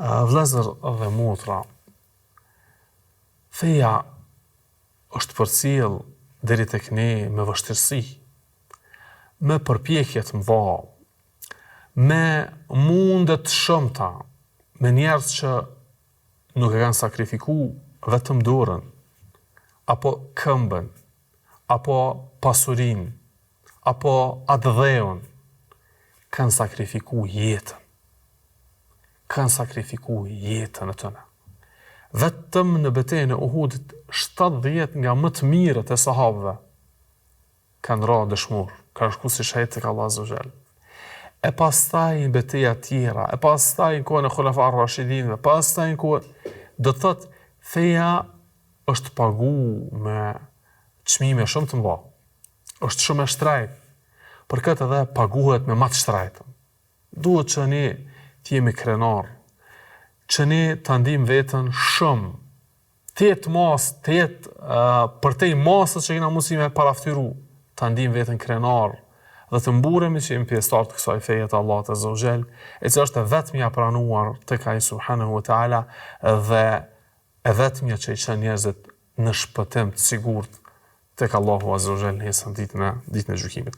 Vëllezër dhe motra, feja është përcjell deri tek ne me vështirësi, me përpjekje të mëdha, me munde të shumta, me njerëz që nuk e kanë sakrifikuar vetëm dorën, apo këmbën, apo pasurinë, apo atë dheun, kanë sakrifikuar jetën. Kanë sakrifikuar jetën e tëne. Vetëm në betejën e Uhudit, 70 nga më të mirët e sahabëve kanë ra dëshmor, kanë shku si shahid tek Allahu Azza wa Jall. E pastaj në beteja tjera, e pastaj në kohën e Khulafar Rashidinëve, pastaj në kohën, do të thotë, feja është pagu me çmime shumë të mëdha. Është shumë e shtrejtë. Për këtë edhe paguhet me më të shtrejtën. Duhet që ne të jemi krenar, që ne të ndim vetën shumë, të jetë mas, të jetë përtej masës që kena mundësi me paraftyru, të ndim vetën krenar, dhe të mburemi që jemi pjesëtar të kësaj feje të Allahut Azza wa Jall, e që është e vetmja pranuar tek Ai subhanahu wa taala dhe e vetmja që i çon njerëzit në shpëtim të sigurt tek Allahu Azza wa Jall nesër ditën e gjykimit.